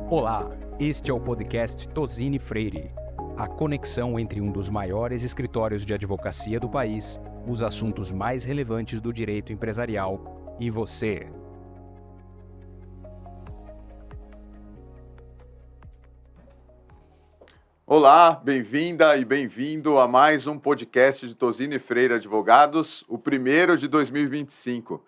Olá, este é o podcast Tosini Freire, a conexão entre um dos maiores escritórios de advocacia do país, os assuntos mais relevantes do direito empresarial e você. Olá, bem-vinda e bem-vindo a mais um podcast de Tosini Freire Advogados, o primeiro de 2025.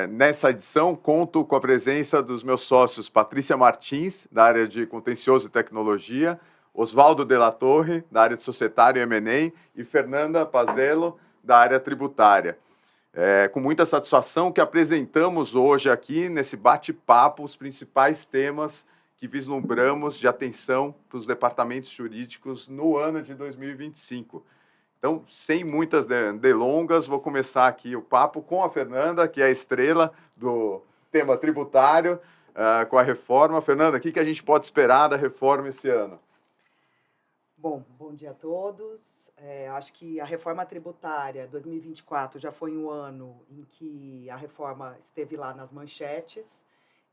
Nessa edição, conto com a presença dos meus sócios Patrícia Martins, da área de Contencioso e Tecnologia, Oswaldo de la Torre, da área de Societário e M&A, e Fernanda Pazello, da área tributária. Com muita satisfação que apresentamos hoje aqui, nesse bate-papo, os principais temas que vislumbramos de atenção para os departamentos jurídicos no ano de 2025. Então, sem muitas delongas, vou começar aqui o papo com a Fernanda, que é a estrela do tema tributário, com a reforma. Fernanda, o que a gente pode esperar da reforma esse ano? Bom dia a todos. Acho que a reforma tributária 2024 já foi um ano em que a reforma esteve lá nas manchetes.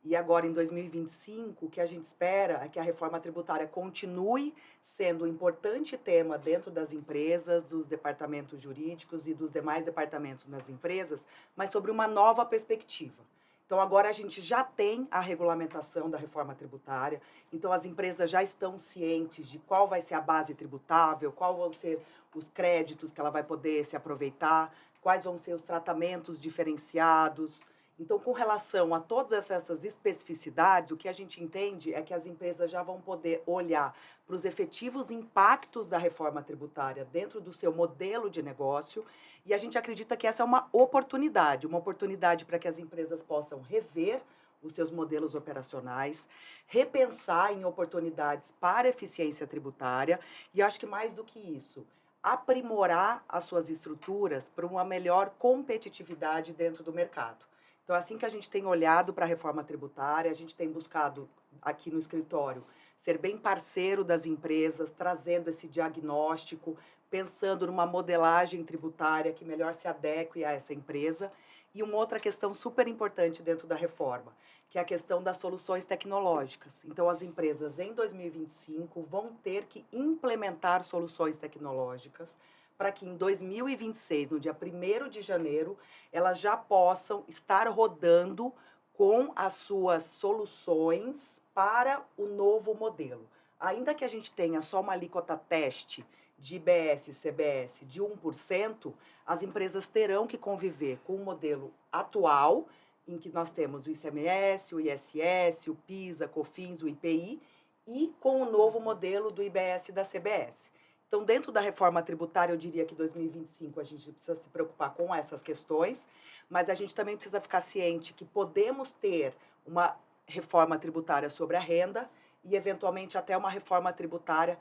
E agora, em 2025, o que a gente espera é que a reforma tributária continue sendo um importante tema dentro das empresas, dos departamentos jurídicos e dos demais departamentos nas empresas, mas sobre uma nova perspectiva. Então, agora a gente já tem a regulamentação da reforma tributária, então as empresas já estão cientes de qual vai ser a base tributável, qual vão ser os créditos que ela vai poder se aproveitar, quais vão ser os tratamentos diferenciados. Então, com relação a todas essas especificidades, o que a gente entende é que as empresas já vão poder olhar para os efetivos impactos da reforma tributária dentro do seu modelo de negócio, e a gente acredita que essa é uma oportunidade para que as empresas possam rever os seus modelos operacionais, repensar em oportunidades para eficiência tributária, e acho que mais do que isso, aprimorar as suas estruturas para uma melhor competitividade dentro do mercado. Então, assim que a gente tem olhado para a reforma tributária, a gente tem buscado aqui no escritório ser bem parceiro das empresas, trazendo esse diagnóstico, pensando numa modelagem tributária que melhor se adeque a essa empresa. E uma outra questão super importante dentro da reforma, que é a questão das soluções tecnológicas. Então, as empresas em 2025 vão ter que implementar soluções tecnológicas para que em 2026, no dia 1º de janeiro, elas já possam estar rodando com as suas soluções para o novo modelo. Ainda que a gente tenha só uma alíquota teste de IBS e CBS de 1%, as empresas terão que conviver com o modelo atual, em que nós temos o ICMS, o ISS, o PIS, a COFINS, o IPI, e com o novo modelo do IBS e da CBS. Então, dentro da reforma tributária, eu diria que 2025 a gente precisa se preocupar com essas questões, mas a gente também precisa ficar ciente que podemos ter uma reforma tributária sobre a renda e, eventualmente, até uma reforma tributária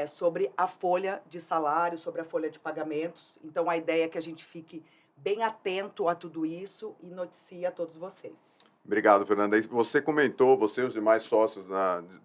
sobre a folha de salário, sobre a folha de pagamentos. Então, a ideia é que a gente fique bem atento a tudo isso e noticie a todos vocês. Obrigado, Fernanda. Você comentou, você e os demais sócios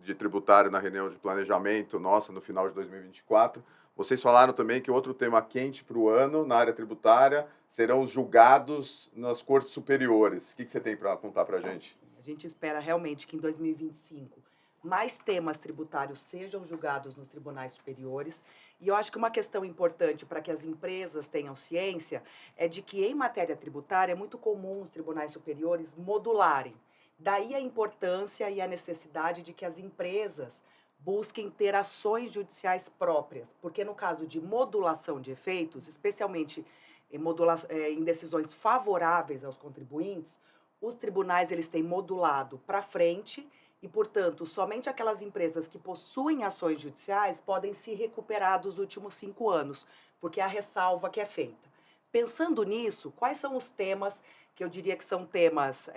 de tributário na reunião de planejamento nossa no final de 2024, vocês falaram também que outro tema quente para o ano na área tributária serão os julgados nas cortes superiores. O que você tem para contar para a gente? A gente espera realmente que em 2025 mais temas tributários sejam julgados nos tribunais superiores. E eu acho que uma questão importante para que as empresas tenham ciência é de que, em matéria tributária, é muito comum os tribunais superiores modularem. Daí a importância e a necessidade de que as empresas busquem ter ações judiciais próprias, porque no caso de modulação de efeitos, especialmente em decisões favoráveis aos contribuintes, os tribunais eles têm modulado para frente e, portanto, somente aquelas empresas que possuem ações judiciais podem se recuperar dos últimos 5 anos, porque é a ressalva que é feita. Pensando nisso, quais são os temas que eu diria que são temas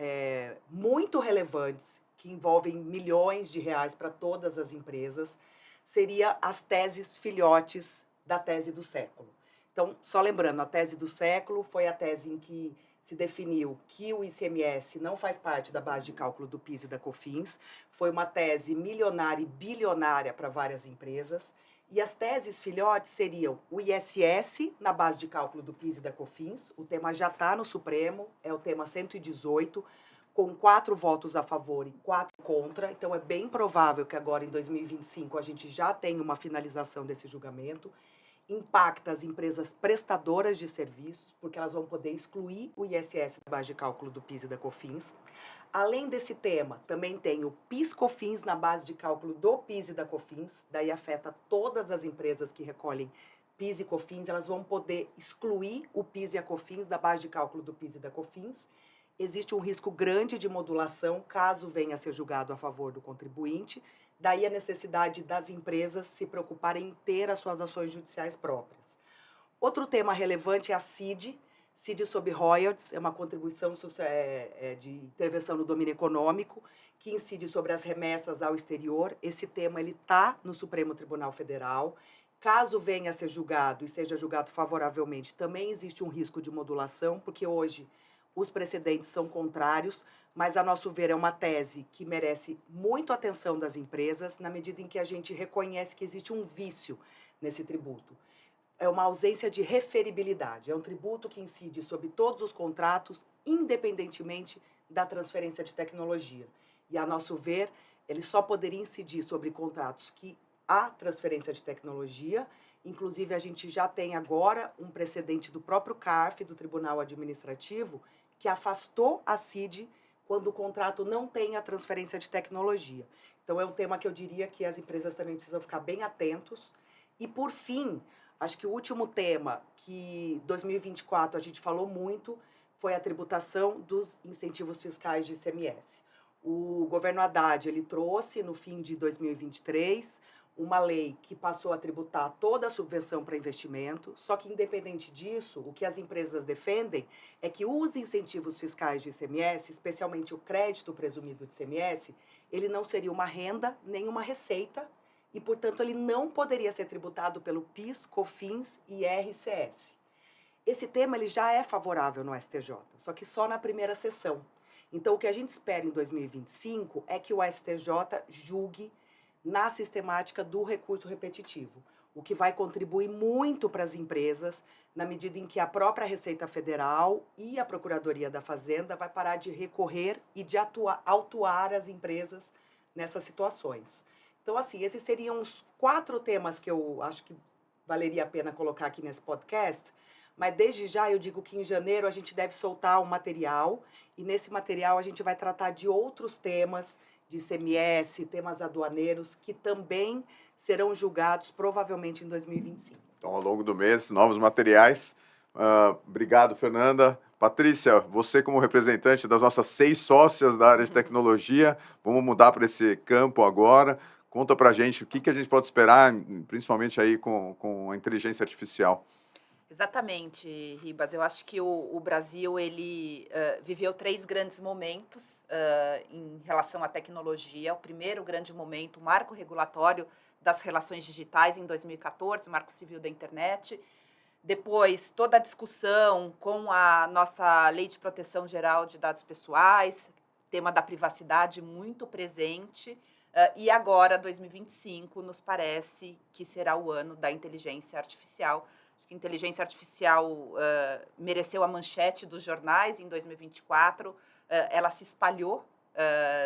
muito relevantes, que envolvem milhões de reais para todas as empresas, seria as teses filhotes da tese do século. Então, só lembrando, a tese do século foi a tese em que se definiu que o ICMS não faz parte da base de cálculo do PIS e da COFINS. Foi uma tese milionária e bilionária para várias empresas. E as teses filhotes seriam o ISS na base de cálculo do PIS e da COFINS. O tema já está no Supremo, é o tema 118, com 4 votos a favor e 4 contra. Então, é bem provável que agora, em 2025, a gente já tenha uma finalização desse julgamento. Impacta as empresas prestadoras de serviços, porque elas vão poder excluir o ISS da base de cálculo do PIS e da COFINS. Além desse tema, também tem o PIS/COFINS na base de cálculo do PIS e da COFINS, daí afeta todas as empresas que recolhem PIS e COFINS, elas vão poder excluir o PIS e a COFINS da base de cálculo do PIS e da COFINS. Existe um risco grande de modulação caso venha a ser julgado a favor do contribuinte, daí a necessidade das empresas se preocuparem em ter as suas ações judiciais próprias. Outro tema relevante é a CID. CID sob royalties é uma contribuição de intervenção no domínio econômico que incide sobre as remessas ao exterior. Esse tema está no Supremo Tribunal Federal. Caso venha a ser julgado e seja julgado favoravelmente, também existe um risco de modulação, porque hoje os precedentes são contrários, mas, a nosso ver, é uma tese que merece muito atenção das empresas, na medida em que a gente reconhece que existe um vício nesse tributo. É uma ausência de referibilidade, é um tributo que incide sobre todos os contratos, independentemente da transferência de tecnologia. E, a nosso ver, ele só poderia incidir sobre contratos que há transferência de tecnologia. Inclusive, a gente já tem agora um precedente do próprio CARF, do Tribunal Administrativo, que afastou a CID quando o contrato não tem a transferência de tecnologia. Então, é um tema que eu diria que as empresas também precisam ficar bem atentos. E, por fim, acho que o último tema que 2024 a gente falou muito foi a tributação dos incentivos fiscais de ICMS. O governo Haddad, ele trouxe no fim de 2023 uma lei que passou a tributar toda a subvenção para investimento, só que, independente disso, o que as empresas defendem é que os incentivos fiscais de ICMS, especialmente o crédito presumido de ICMS, ele não seria uma renda nem uma receita e, portanto, ele não poderia ser tributado pelo PIS, COFINS e IRCS. Esse tema ele já é favorável no STJ, só que só na primeira sessão. Então, o que a gente espera em 2025 é que o STJ julgue na sistemática do recurso repetitivo, o que vai contribuir muito para as empresas, na medida em que a própria Receita Federal e a Procuradoria da Fazenda vai parar de recorrer e de autuar as empresas nessas situações. Então, assim, esses seriam os 4 temas que eu acho que valeria a pena colocar aqui nesse podcast, mas desde já eu digo que em janeiro a gente deve soltar um material, e nesse material a gente vai tratar de outros temas, de ICMS, temas aduaneiros, que também serão julgados provavelmente em 2025. Então, ao longo do mês, novos materiais. Obrigado, Fernanda. Patrícia, você como representante das nossas 6 sócias da área de tecnologia, vamos mudar para esse campo agora. Conta para a gente o que a gente pode esperar, principalmente aí com a inteligência artificial. Exatamente, Ribas. Eu acho que o Brasil ele viveu 3 grandes momentos em relação à tecnologia. O primeiro grande momento, o marco regulatório das relações digitais em 2014, o Marco Civil da Internet. Depois, toda a discussão com a nossa Lei de Proteção Geral de Dados Pessoais, tema da privacidade muito presente. E agora, 2025, nos parece que será o ano da inteligência artificial. Inteligência artificial mereceu a manchete dos jornais em 2024, ela se espalhou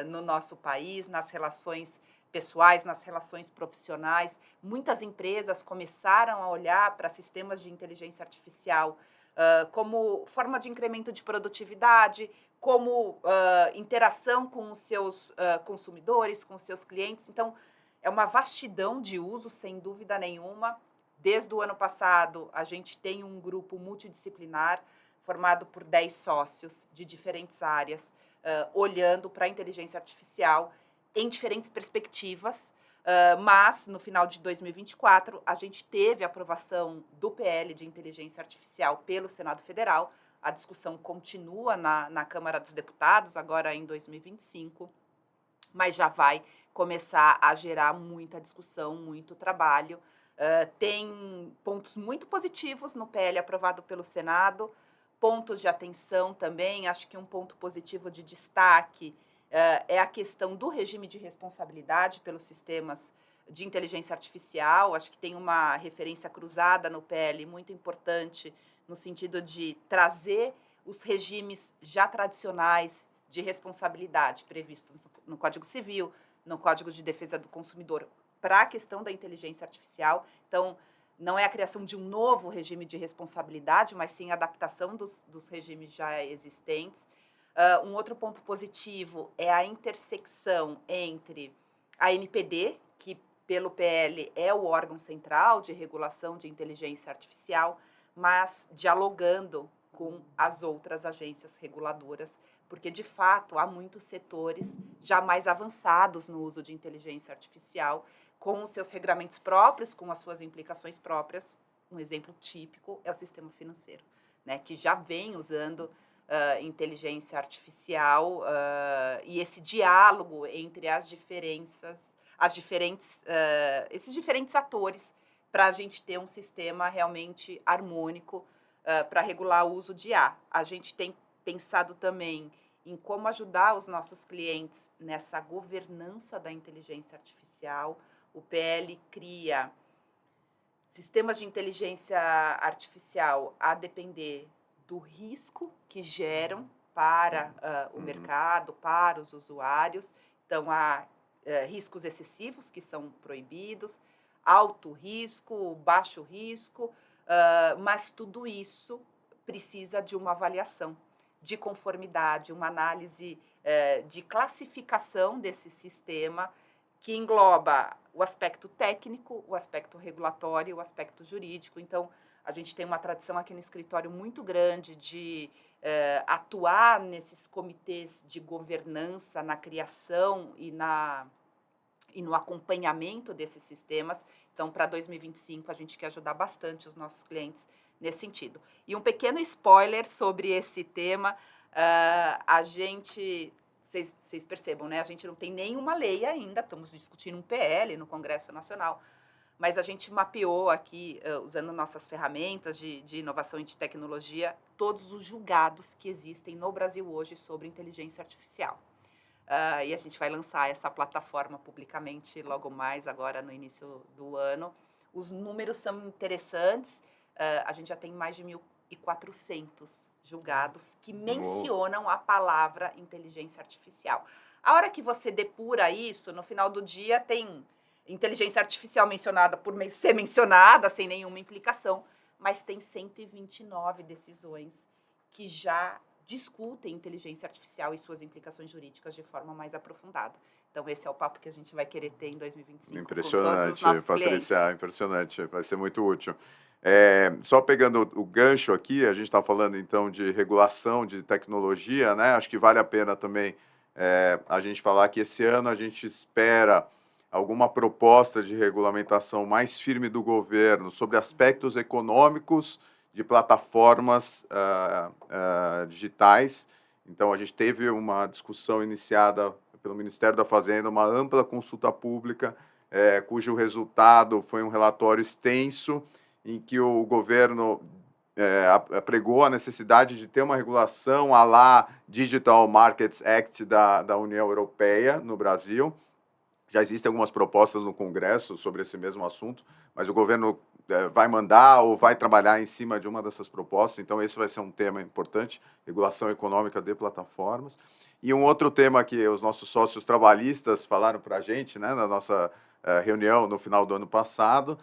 no nosso país, nas relações pessoais, nas relações profissionais. Muitas empresas começaram a olhar para sistemas de inteligência artificial como forma de incremento de produtividade, como interação com os seus consumidores, com os seus clientes. Então, é uma vastidão de uso, sem dúvida nenhuma. Desde o ano passado, a gente tem um grupo multidisciplinar formado por 10 sócios de diferentes áreas, olhando para a inteligência artificial em diferentes perspectivas, mas, no final de 2024, a gente teve a aprovação do PL de inteligência artificial pelo Senado Federal. A discussão continua na Câmara dos Deputados, agora em 2025, mas já vai começar a gerar muita discussão, muito trabalho. Tem pontos muito positivos no PL aprovado pelo Senado, pontos de atenção também. Acho que um ponto positivo de destaque é a questão do regime de responsabilidade pelos sistemas de inteligência artificial. Acho que tem uma referência cruzada no PL muito importante, no sentido de trazer os regimes já tradicionais de responsabilidade previstos no Código Civil, no Código de Defesa do Consumidor, para a questão da inteligência artificial. Então, não é a criação de um novo regime de responsabilidade, mas sim a adaptação dos regimes já existentes. Um outro ponto positivo é a intersecção entre a ANPD, que pelo PL é o órgão central de regulação de inteligência artificial, mas dialogando com as outras agências reguladoras, porque, de fato, há muitos setores já mais avançados no uso de inteligência artificial, com os seus regramentos próprios, com as suas implicações próprias. Um exemplo típico é o sistema financeiro, né, que já vem usando inteligência artificial e esse diálogo entre esses diferentes atores, para a gente ter um sistema realmente harmônico para regular o uso de IA. A gente tem pensado também em como ajudar os nossos clientes nessa governança da inteligência artificial. O PL cria sistemas de inteligência artificial a depender do risco que geram para o mercado, para os usuários. Então, há riscos excessivos que são proibidos, alto risco, baixo risco, mas tudo isso precisa de uma avaliação de conformidade, uma análise de classificação desse sistema que engloba o aspecto técnico, o aspecto regulatório e o aspecto jurídico. Então, a gente tem uma tradição aqui no escritório muito grande de atuar nesses comitês de governança, na criação e no acompanhamento desses sistemas. Então, para 2025, a gente quer ajudar bastante os nossos clientes nesse sentido. E um pequeno spoiler sobre esse tema, a gente... Vocês percebam, né? A gente não tem nenhuma lei ainda, estamos discutindo um PL no Congresso Nacional, mas a gente mapeou aqui, usando nossas ferramentas de inovação e de tecnologia, todos os julgados que existem no Brasil hoje sobre inteligência artificial. E a gente vai lançar essa plataforma publicamente logo mais, agora no início do ano. Os números são interessantes, a gente já tem mais de 1.400 julgados que mencionam a palavra inteligência artificial. A hora que você depura isso, no final do dia tem inteligência artificial mencionada por ser mencionada, sem nenhuma implicação, mas tem 129 decisões que já discutem inteligência artificial e suas implicações jurídicas de forma mais aprofundada. Então, esse é o papo que a gente vai querer ter em 2025. Impressionante, com todos os Patrícia, clientes. impressionante, vai ser muito útil. Só pegando o gancho aqui, a gente está falando então de regulação de tecnologia, né? Acho que vale a pena também a gente falar que esse ano a gente espera alguma proposta de regulamentação mais firme do governo sobre aspectos econômicos de plataformas digitais. Então, a gente teve uma discussão iniciada pelo Ministério da Fazenda, uma ampla consulta pública, cujo resultado foi um relatório extenso, em que o governo pregou a necessidade de ter uma regulação à la Digital Markets Act da União Europeia no Brasil. Já existem algumas propostas no Congresso sobre esse mesmo assunto, mas o governo vai mandar ou vai trabalhar em cima de uma dessas propostas, então esse vai ser um tema importante, regulação econômica de plataformas. E um outro tema que os nossos sócios trabalhistas falaram para a gente, né, na nossa reunião no final do ano passado,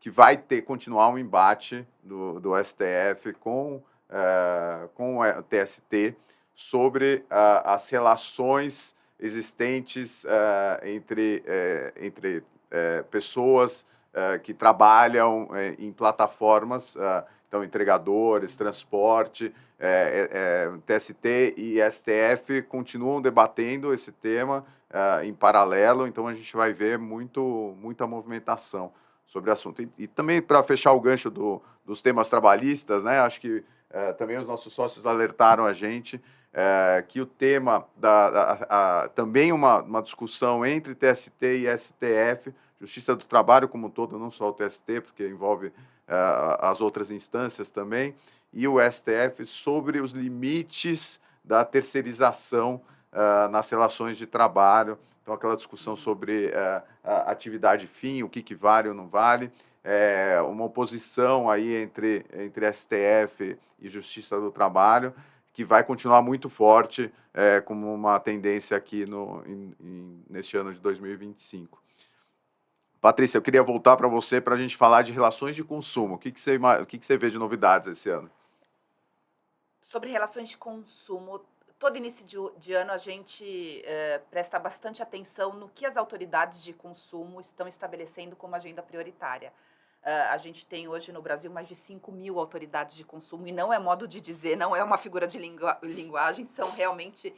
que vai continuar um embate do STF com o TST sobre as relações existentes entre pessoas que trabalham em plataformas, então entregadores, transporte, TST e STF continuam debatendo esse tema em paralelo, então a gente vai ver muita movimentação sobre o assunto. E também, para fechar o gancho dos temas trabalhistas, né, acho que também os nossos sócios alertaram a gente que o tema também uma discussão entre TST e STF, Justiça do Trabalho como um todo, não só o TST, porque envolve as outras instâncias também, e o STF sobre os limites da terceirização nas relações de trabalho. Então, aquela discussão sobre a atividade fim, o que vale ou não vale, uma oposição aí entre STF e Justiça do Trabalho, que vai continuar muito forte como uma tendência aqui neste ano de 2025. Patrícia, eu queria voltar para você para a gente falar de relações de consumo. O que você vê de novidades esse ano? Sobre relações de consumo, todo início de ano a gente presta bastante atenção no que as autoridades de consumo estão estabelecendo como agenda prioritária. A gente tem hoje no Brasil mais de 5.000 autoridades de consumo, e não é modo de dizer, não é uma figura de linguagem, são realmente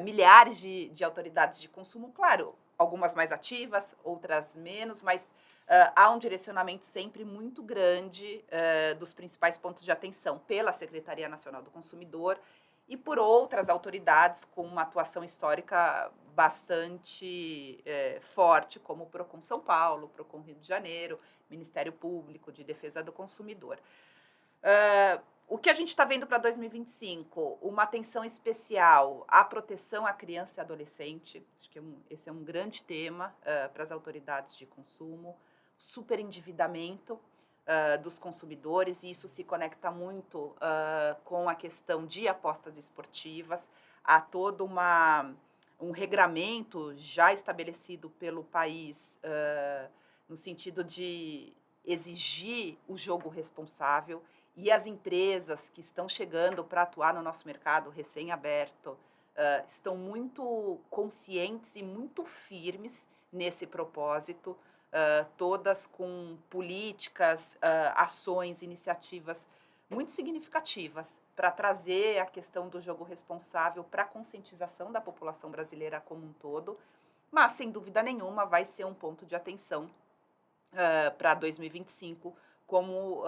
milhares de autoridades de consumo, claro, algumas mais ativas, outras menos, mas há um direcionamento sempre muito grande dos principais pontos de atenção pela Secretaria Nacional do Consumidor e por outras autoridades com uma atuação histórica bastante forte, como o Procon São Paulo, Procon Rio de Janeiro, Ministério Público de Defesa do Consumidor. O que a gente está vendo para 2025? Uma atenção especial à proteção à criança e adolescente. Acho que esse é um grande tema para as autoridades de consumo. Superendividamento dos consumidores, e isso se conecta muito com a questão de apostas esportivas. Há todo um regramento já estabelecido pelo país no sentido de exigir o jogo responsável, e as empresas que estão chegando para atuar no nosso mercado recém-aberto estão muito conscientes e muito firmes nesse propósito, todas com políticas, ações, iniciativas muito significativas para trazer a questão do jogo responsável para a conscientização da população brasileira como um todo, mas, sem dúvida nenhuma, vai ser um ponto de atenção para 2025, como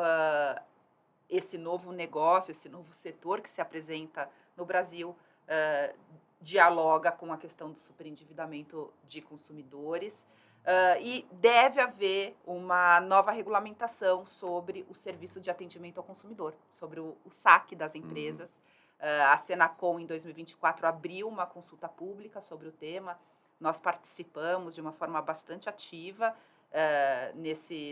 esse novo negócio, esse novo setor que se apresenta no Brasil dialoga com a questão do superendividamento de consumidores e deve haver uma nova regulamentação sobre o serviço de atendimento ao consumidor, sobre o saque das empresas. A Senacom, em 2024, abriu uma consulta pública sobre o tema. Nós participamos de uma forma bastante ativa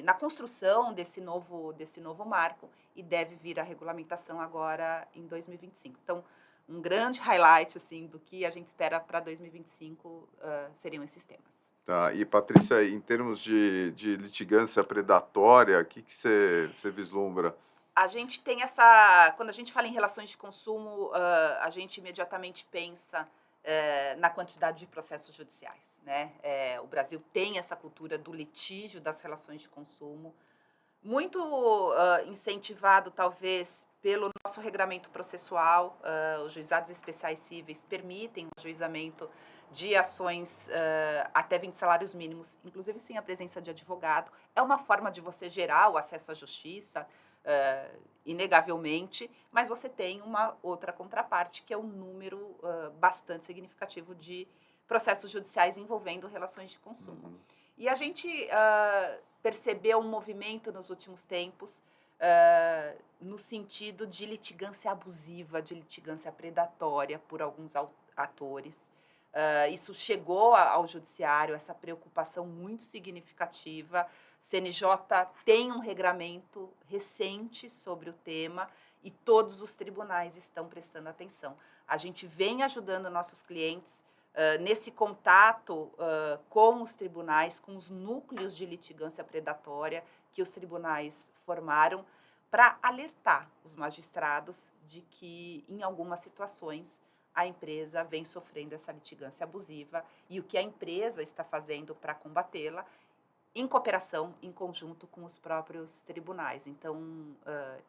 na construção desse novo marco, e deve vir a regulamentação agora em 2025. Então, um grande highlight assim, do que a gente espera para 2025 seriam esses temas. Tá. E, Patrícia, em termos de litigância predatória, o que você vislumbra? A gente tem quando a gente fala em relações de consumo, a gente imediatamente pensa na quantidade de processos judiciais, né? O Brasil tem essa cultura do litígio das relações de consumo, muito incentivado, talvez, pelo nosso regramento processual. Os juizados especiais cíveis permitem o ajuizamento de ações até 20 salários mínimos, inclusive sem a presença de advogado. É uma forma de você gerar o acesso à justiça, inegavelmente, mas você tem uma outra contraparte, que é um número bastante significativo de processos judiciais envolvendo relações de consumo. E a gente percebeu um movimento nos últimos tempos no sentido de litigância abusiva, de litigância predatória por alguns atores. Isso chegou ao judiciário, essa preocupação muito significativa. CNJ tem um regramento recente sobre o tema e todos os tribunais estão prestando atenção. A gente vem ajudando nossos clientes nesse contato com os tribunais, com os núcleos de litigância predatória que os tribunais formaram, para alertar os magistrados de que, em algumas situações, a empresa vem sofrendo essa litigância abusiva e o que a empresa está fazendo para combatê-la, em cooperação, em conjunto com os próprios tribunais. Então,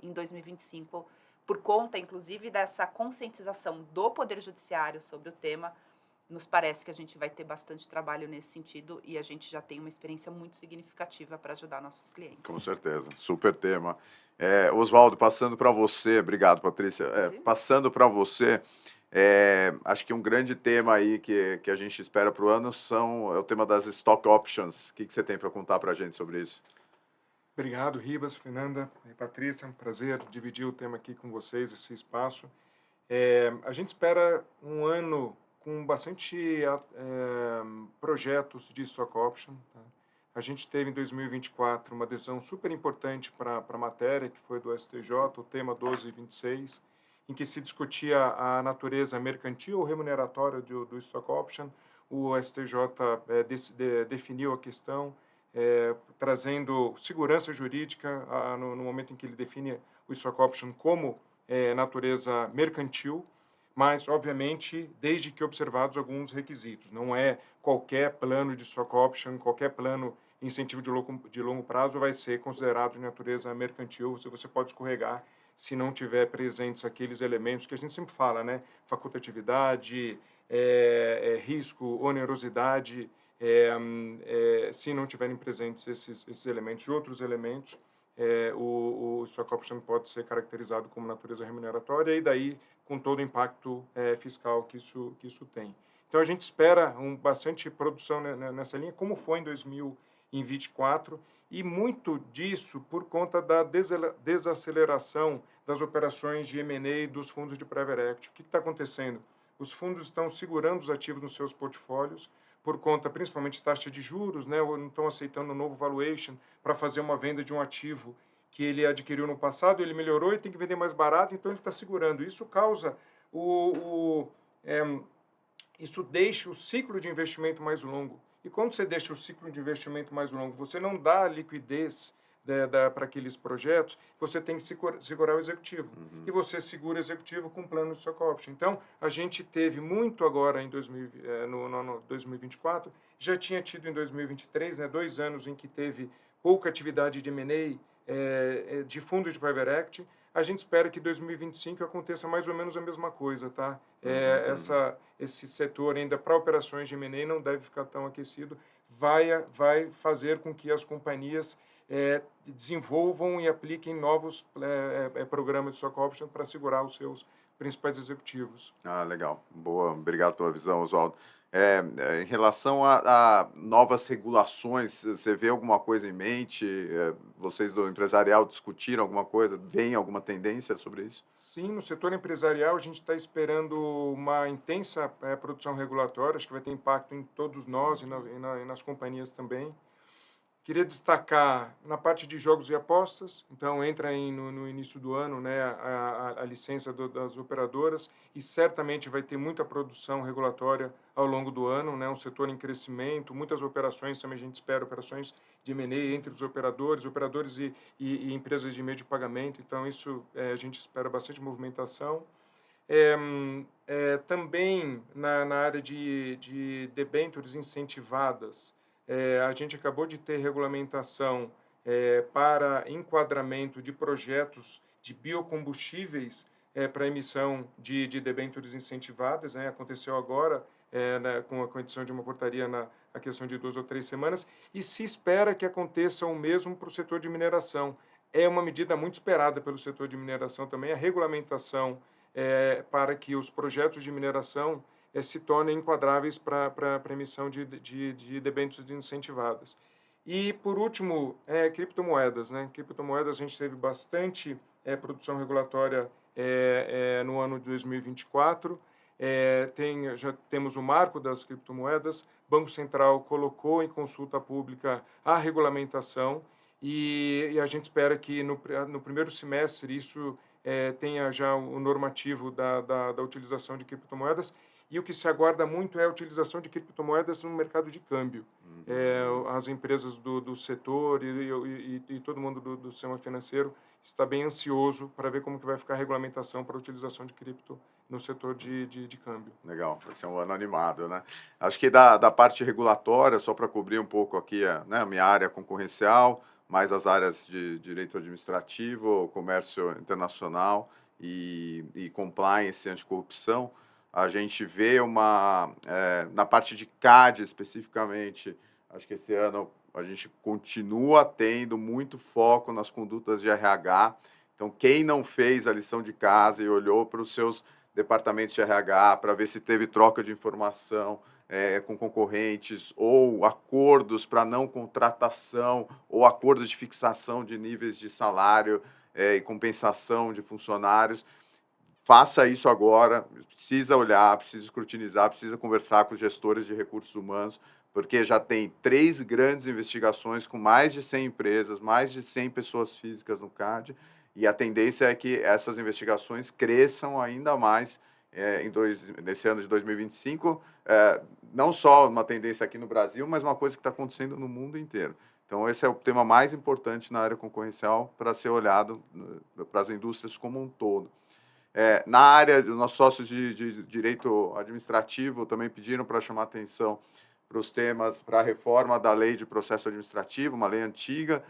em 2025, por conta, inclusive, dessa conscientização do Poder Judiciário sobre o tema, nos parece que a gente vai ter bastante trabalho nesse sentido, e a gente já tem uma experiência muito significativa para ajudar nossos clientes. Com certeza, super tema. Oswaldo, passando para você, obrigado, Patrícia, passando para você, acho que um grande tema aí que a gente espera para o ano é o tema das stock options. O que você tem para contar para a gente sobre isso? Obrigado, Ribas, Fernanda e Patrícia, é um prazer dividir o tema aqui com vocês, esse espaço. A gente espera um ano com bastante projetos de stock option. Tá? A gente teve em 2024 uma decisão super importante para a matéria, que foi do STJ, o tema 1226, em que se discutia a natureza mercantil ou remuneratória do stock option. O STJ definiu a questão, trazendo segurança jurídica no momento em que ele define o stock option como natureza mercantil, mas, obviamente, desde que observados alguns requisitos. Não é qualquer plano de stock option, qualquer plano incentivo de longo prazo vai ser considerado de natureza mercantil, se você pode escorregar se não tiver presentes aqueles elementos que a gente sempre fala, né? Facultatividade, risco, onerosidade, se não tiverem presentes esses elementos e outros elementos, o stock option pode ser caracterizado como natureza remuneratória e daí com todo o impacto fiscal que isso tem. Então a gente espera bastante produção nessa linha, como foi em 2024, e muito disso por conta da desaceleração das operações de M&A dos fundos de private equity. O que está acontecendo? Os fundos estão segurando os ativos nos seus portfólios por conta, principalmente, de taxa de juros, né? Ou não estão aceitando um novo valuation para fazer uma venda de um ativo que ele adquiriu no passado, ele melhorou e tem que vender mais barato, então ele está segurando. Isso causa isso deixa o ciclo de investimento mais longo. E quando você deixa o ciclo de investimento mais longo, você não dá liquidez para aqueles projetos, você tem que segurar o executivo. Uhum. E você segura o executivo com plano de stock option. Então, a gente teve muito agora em no 2024, já tinha tido em 2023, né, 2 anos em que teve pouca atividade de M&A, de fundo de private equity. A gente espera que em 2025 aconteça mais ou menos a mesma coisa, tá? Esse setor ainda para operações de M&A não deve ficar tão aquecido, vai fazer com que as companhias desenvolvam e apliquem novos programas de stock option para segurar os seus principais executivos. Ah, legal. Boa, obrigado pela visão, Oswaldo. Em relação a novas regulações, você vê alguma coisa em mente? Vocês do empresarial discutiram alguma coisa? Vem alguma tendência sobre isso? Sim, no setor empresarial a gente está esperando uma intensa produção regulatória, acho que vai ter impacto em todos nós e nas companhias também. Queria destacar na parte de jogos e apostas, então entra no início do ano, né, a licença das operadoras e certamente vai ter muita produção regulatória ao longo do ano, né, um setor em crescimento, muitas operações também a gente espera, operações de M&A entre os operadores e empresas de meio de pagamento, então isso a gente espera bastante movimentação. Também na área de debêntures incentivadas, a gente acabou de ter regulamentação para enquadramento de projetos de biocombustíveis para emissão de debêntures incentivadas, né? Aconteceu agora com a condição de uma portaria a questão de 2 ou 3 semanas, e se espera que aconteça o mesmo para o setor de mineração. É uma medida muito esperada pelo setor de mineração também, a regulamentação para que os projetos de mineração se tornem enquadráveis para emissão de debêntures incentivadas. E, por último, criptomoedas, né? Criptomoedas, a gente teve bastante produção regulatória no ano de 2024. Já temos o marco das criptomoedas, o Banco Central colocou em consulta pública a regulamentação e a gente espera que no primeiro semestre isso tenha já o normativo da utilização de criptomoedas. E o que se aguarda muito é a utilização de criptomoedas no mercado de câmbio. As empresas do setor e todo mundo do sistema financeiro está bem ansioso para ver como que vai ficar a regulamentação para a utilização de cripto no setor de câmbio. Legal, vai ser um ano animado, né? Acho que da parte regulatória, só para cobrir um pouco aqui a minha área concorrencial, mais as áreas de direito administrativo, comércio internacional e compliance anticorrupção, a gente vê na parte de CAD especificamente, acho que esse ano a gente continua tendo muito foco nas condutas de RH. Então, quem não fez a lição de casa e olhou para os seus departamentos de RH para ver se teve troca de informação com concorrentes ou acordos para não contratação ou acordos de fixação de níveis de salário e compensação de funcionários, faça isso agora, precisa olhar, precisa escrutinizar, precisa conversar com os gestores de recursos humanos, porque já tem 3 grandes investigações com mais de 100 empresas, mais de 100 pessoas físicas no CAD, e a tendência é que essas investigações cresçam ainda mais nesse ano de 2025, não só uma tendência aqui no Brasil, mas uma coisa que está acontecendo no mundo inteiro. Então, esse é o tema mais importante na área concorrencial para ser olhado para as indústrias como um todo. Na área, os nossos sócios de direito administrativo também pediram para chamar atenção para os temas, para a reforma da lei de processo administrativo, uma lei antiga,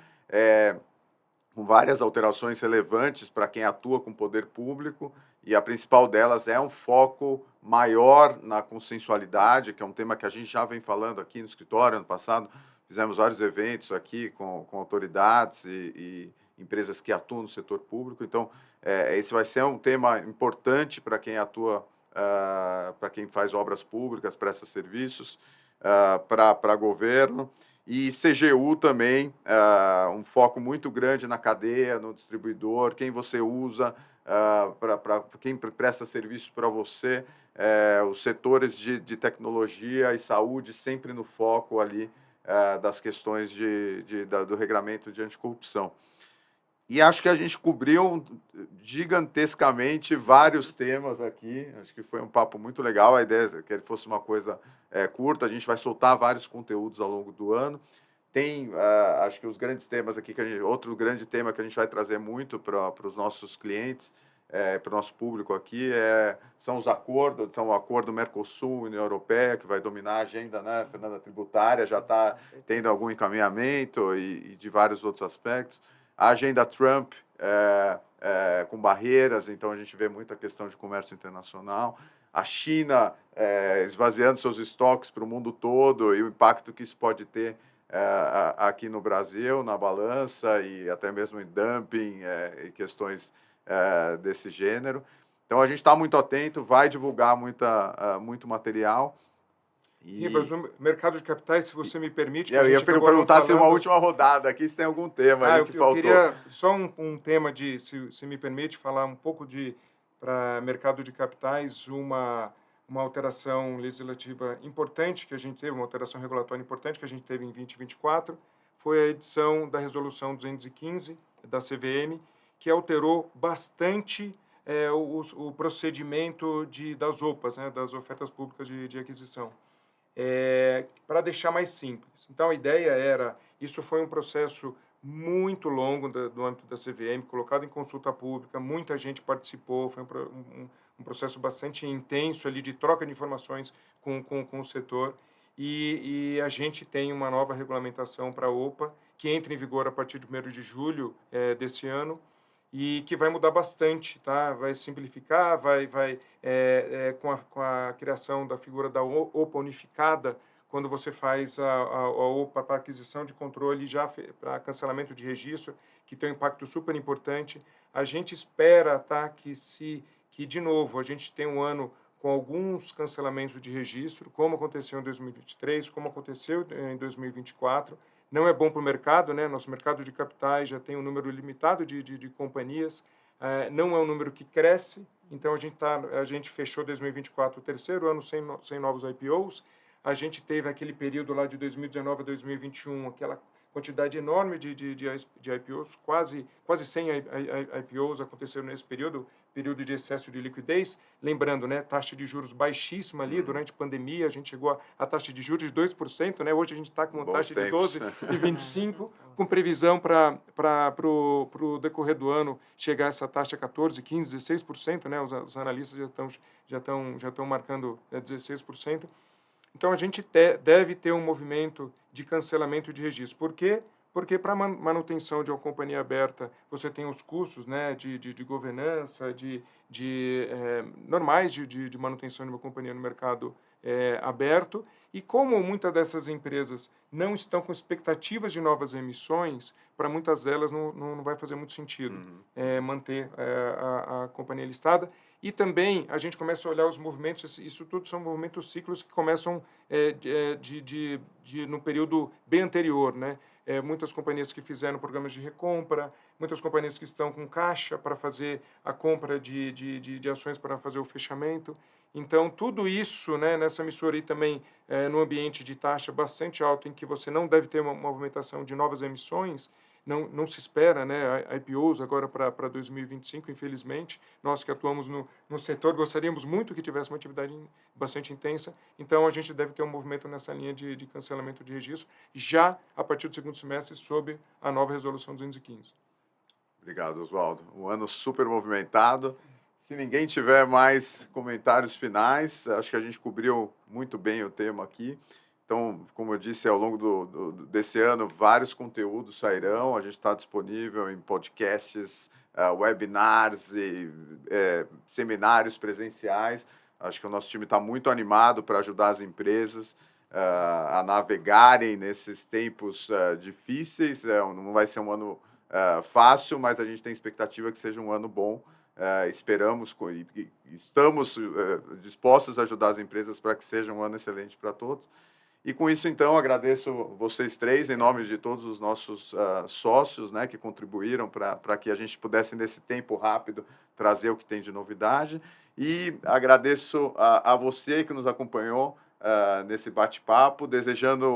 com várias alterações relevantes para quem atua com o poder público, e a principal delas é um foco maior na consensualidade, que é um tema que a gente já vem falando aqui no escritório. Ano passado fizemos vários eventos aqui com autoridades e empresas que atuam no setor público. Então, esse vai ser um tema importante para quem atua, para quem faz obras públicas, presta serviços, para governo. E CGU também, um foco muito grande na cadeia, no distribuidor, quem você usa, para quem presta serviço para você, os setores de tecnologia e saúde sempre no foco ali das questões do regramento de anticorrupção. E acho que a gente cobriu gigantescamente vários temas aqui. Acho que foi um papo muito legal. A ideia é que ele fosse uma coisa curta. A gente vai soltar vários conteúdos ao longo do ano. Tem, acho que os grandes temas aqui, outro grande tema que a gente vai trazer muito para os nossos clientes, para o nosso público aqui, são os acordos. Então, o acordo Mercosul-União Europeia, que vai dominar a agenda, né, Fernanda, tributária, já está tendo algum encaminhamento e de vários outros aspectos. A agenda Trump com barreiras, então a gente vê muita questão de comércio internacional. A China esvaziando seus estoques para o mundo todo e o impacto que isso pode ter aqui no Brasil, na balança e até mesmo em dumping e questões desse gênero. Então, a gente está muito atento, vai divulgar muito material. Ribas, o mercado de capitais, se você me permite... Eu ia perguntar se uma última rodada aqui, se tem algum tema aí que faltou. Eu queria só um tema se me permite, falar um pouco para mercado de capitais, uma alteração legislativa importante que a gente teve, uma alteração regulatória importante que a gente teve em 2024, foi a edição da Resolução 215 da CVM, que alterou bastante o procedimento das OPAs, né, das ofertas públicas de aquisição. Para deixar mais simples. Então, a ideia isso foi um processo muito longo do âmbito da CVM, colocado em consulta pública, muita gente participou, foi um processo bastante intenso ali de troca de informações com o setor, e a gente tem uma nova regulamentação para a OPA, que entra em vigor a partir de 1º de julho desse ano, e que vai mudar bastante, tá? Vai simplificar, com a criação da figura da OPA unificada, quando você faz a OPA para aquisição de controle, já para cancelamento de registro, que tem um impacto super importante. A gente espera, tá, que de novo, a gente tem um ano com alguns cancelamentos de registro, como aconteceu em 2023, como aconteceu em 2024, não é bom para o mercado, né? Nosso mercado de capitais já tem um número limitado de companhias, não é um número que cresce, então a gente fechou 2024, o terceiro ano sem novos IPOs, a gente teve aquele período lá de 2019 a 2021, aquela quantidade enorme de IPOs, quase 100 IPOs aconteceram nesse período de excesso de liquidez. Lembrando, né, taxa de juros baixíssima ali, durante a pandemia, a gente chegou a taxa de juros de 2%, né, hoje a gente está com uma taxa de 12,25%, com previsão para o decorrer do ano chegar a essa taxa 14%, 15%, 16%, né, os analistas já estão marcando 16%. Então, a gente deve ter um movimento de cancelamento de registro. Por quê? Porque para manutenção de uma companhia aberta, você tem os custos, né, de governança, normais de manutenção de uma companhia no mercado aberto. E como muitas dessas empresas não estão com expectativas de novas emissões, para muitas delas não vai fazer muito sentido manter a companhia listada. E também a gente começa a olhar os movimentos, isso tudo são movimentos ciclos que começam no período bem anterior, né? Muitas companhias que fizeram programas de recompra, muitas companhias que estão com caixa para fazer a compra de ações para fazer o fechamento. Então, tudo isso, né, nessa emissora aí também, no ambiente de taxa bastante alto, em que você não deve ter uma movimentação de novas emissões, não se espera, né, IPOs agora para 2025, infelizmente. Nós que atuamos no setor gostaríamos muito que tivesse uma atividade bastante intensa, então a gente deve ter um movimento nessa linha de cancelamento de registro, já a partir do segundo semestre, sob a nova resolução 215. Obrigado, Oswaldo. Um ano super movimentado. Se ninguém tiver mais comentários finais, acho que a gente cobriu muito bem o tema aqui. Então, como eu disse, ao longo desse ano, vários conteúdos sairão. A gente está disponível em podcasts, webinars e seminários presenciais. Acho que o nosso time está muito animado para ajudar as empresas a navegarem nesses tempos difíceis. Não vai ser um ano fácil, mas a gente tem expectativa que seja um ano bom. Esperamos e estamos dispostos a ajudar as empresas para que seja um ano excelente para todos. E com isso, então, agradeço vocês três, em nome de todos os nossos sócios, né, que contribuíram para que a gente pudesse, nesse tempo rápido, trazer o que tem de novidade. E agradeço a você que nos acompanhou nesse bate-papo, desejando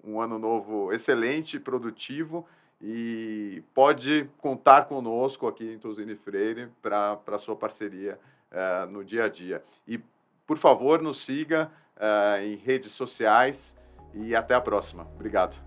um ano novo excelente, produtivo, e pode contar conosco aqui em Tozini Freire para a sua parceria no dia a dia. E, por favor, nos siga em redes sociais e até a próxima. Obrigado.